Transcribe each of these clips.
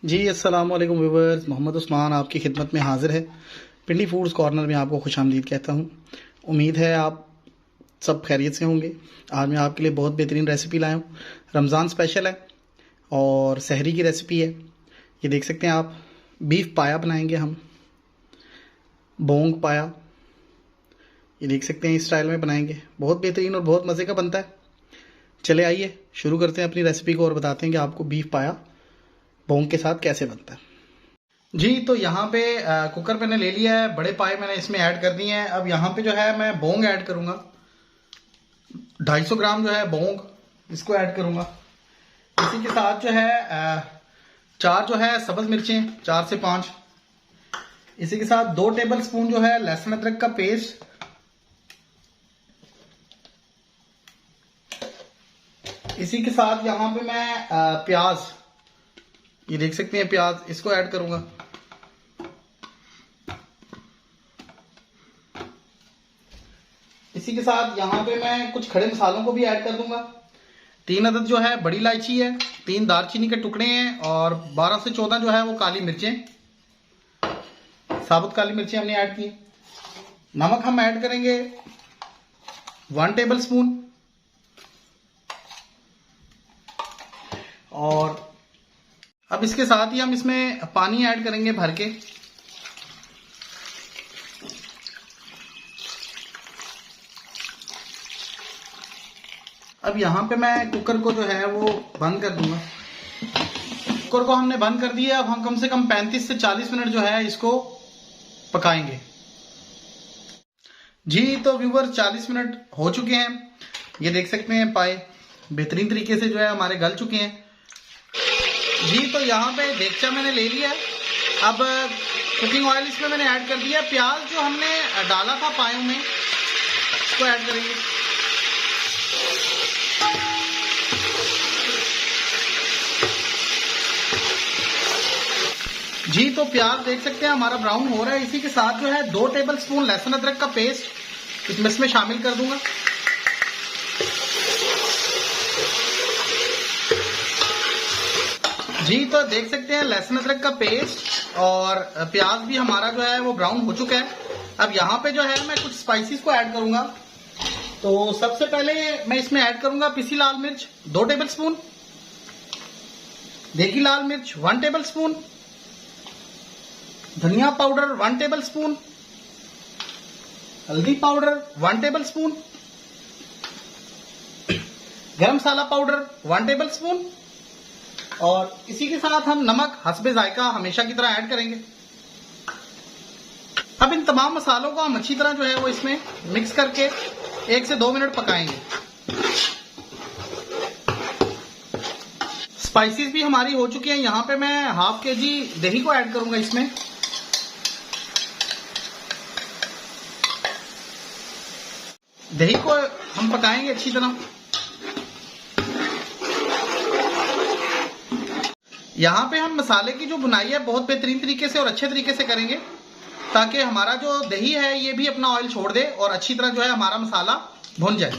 जी अस्सलाम वालेकुम व्यूवर्स, मोहम्मद उस्मान आपकी खिदमत में हाजिर है। पिंडी फूड्स कॉर्नर में आपको खुशामदीद कहता हूँ। उम्मीद है आप सब खैरियत से होंगे। आज मैं आपके लिए बहुत बेहतरीन रेसिपी लाया हूँ। रमज़ान स्पेशल है और सहरी की रेसिपी है। ये देख सकते हैं आप, बीफ पाया बनाएंगे हम, बोंग पाया। ये देख सकते हैं इस स्टाइल में बनाएंगे, बहुत बेहतरीन और बहुत मज़े का बनता है। चले आइए शुरू करते हैं अपनी रेसिपी को और बताते हैं कि आपको बीफ पाया बोंग के साथ कैसे बनता है। जी तो यहाँ पे कुकर मैंने ले लिया है, बड़े पाए मैंने इसमें ऐड कर दिए हैं। अब यहाँ पे जो है मैं बोंग ऐड करूँगा, 250 ग्राम जो है बोंग, इसको ऐड करूँगा। इसी के साथ जो है 4 जो है सब्ज मिर्चें, 4 से 5। इसी के साथ 2 टेबल स्पून जो है लहसुन अदरक का पेस्ट। इसी के साथ यहाँ पे मैं प्याज, ये देख सकते हैं प्याज, इसको ऐड करूंगा। इसी के साथ यहाँ पे मैं कुछ खड़े मसालों को भी ऐड कर दूंगा। 3 अदद जो है बड़ी इलायची है, 3 दालचीनी के टुकड़े हैं और 12 से 14 जो है वो काली मिर्चें, साबुत काली मिर्चें हमने ऐड की। नमक हम ऐड करेंगे 1 टेबल स्पून। और अब इसके साथ ही हम इसमें पानी ऐड करेंगे भर के। अब यहाँ पे मैं कुकर को जो है वो बंद कर दूंगा। कुकर को हमने बंद कर दिया। अब हम कम से कम 35 से 40 मिनट जो है इसको पकाएंगे। जी तो व्यूवर 40 मिनट हो चुके हैं। ये देख सकते हैं पाए बेहतरीन तरीके से जो है हमारे गल चुके हैं। जी तो यहाँ पे देगचा मैंने ले लिया। अब कुकिंग ऑयल इसमें मैंने ऐड कर दिया। प्याज जो हमने डाला था पायों में, इसको ऐड करेंगे। जी तो प्याज देख सकते हैं हमारा ब्राउन हो रहा है। इसी के साथ जो है 2 टेबल स्पून लहसुन अदरक का पेस्ट इसमें शामिल कर दूंगा। जी तो देख सकते हैं लहसुन अदरक का पेस्ट और प्याज भी हमारा जो है वो ब्राउन हो चुका है। अब यहाँ पे जो है मैं कुछ स्पाइसेस को ऐड करूंगा। तो सबसे पहले मैं इसमें ऐड करूंगा पिसी लाल मिर्च 2 टेबल स्पून, देगी लाल मिर्च 1 टेबल स्पून, धनिया पाउडर 1 टेबल स्पून, हल्दी पाउडर 1 टेबल स्पून, गरम मसाला पाउडर 1 टेबल स्पून और इसी के साथ हम नमक हस्बे जायका हमेशा की तरह ऐड करेंगे। अब इन तमाम मसालों को हम अच्छी तरह जो है वो इसमें मिक्स करके 1 से 2 मिनट पकाएंगे। स्पाइसेस भी हमारी हो चुकी हैं। यहाँ पे मैं ½ kg दही को ऐड करूंगा इसमें। दही को हम पकाएंगे अच्छी तरह। यहाँ पे हम मसाले की जो बुनाई है बहुत बेहतरीन तरीके से और अच्छे तरीके से करेंगे, ताकि हमारा जो दही है ये भी अपना ऑयल छोड़ दे और अच्छी तरह जो है हमारा मसाला भुन जाए।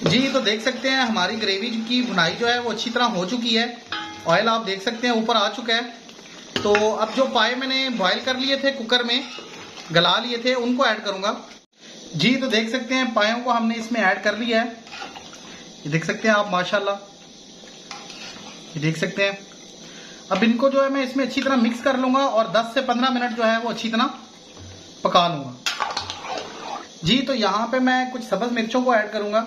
जी तो देख सकते हैं हमारी ग्रेवी की बुनाई जो है वो अच्छी तरह हो चुकी है। ऑयल आप देख सकते हैं ऊपर आ चुका है। तो अब जो पाए मैंने बॉयल कर लिए थे, कुकर में गला लिए थे, उनको ऐड करूंगा। जी तो देख सकते हैं पायों को हमने इसमें ऐड कर लिया है। ये देख सकते हैं आप माशाल्लाह, ये देख सकते हैं। अब इनको जो है मैं इसमें अच्छी तरह मिक्स कर लूंगा और 10 से 15 मिनट जो है वो अच्छी तरह पका लूंगा। जी तो यहाँ पे मैं कुछ सब्ज मिर्चों को ऐड करूंगा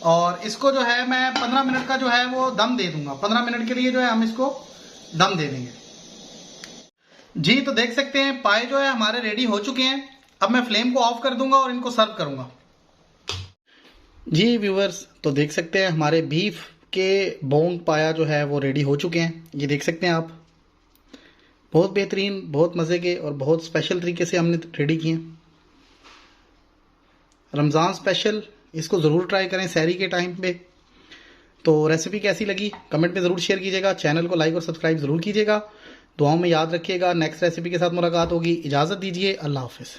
और इसको जो है मैं 15 मिनट का जो है वो दम दे दूंगा। 15 मिनट के लिए जो है हम इसको दम दे देंगे। जी तो देख सकते हैं पाए जो है हमारे रेडी हो चुके हैं। अब मैं फ्लेम को ऑफ कर दूंगा और इनको सर्व करूंगा। जी व्यूवर्स तो देख सकते हैं हमारे बीफ के बोंग पाया जो है वो रेडी हो चुके हैं। ये देख सकते हैं आप, बहुत बेहतरीन, बहुत मज़े के और बहुत स्पेशल तरीके से हमने रेडी किए। रमज़ान स्पेशल, इसको ज़रूर ट्राई करें सहरी के टाइम पे। तो रेसिपी कैसी लगी कमेंट में ज़रूर शेयर कीजिएगा। चैनल को लाइक और सब्सक्राइब ज़रूर कीजिएगा। दुआओं में याद रखिएगा। नेक्स्ट रेसिपी के साथ मुलाकात होगी। इजाज़त दीजिए, अल्लाह हाफिज़।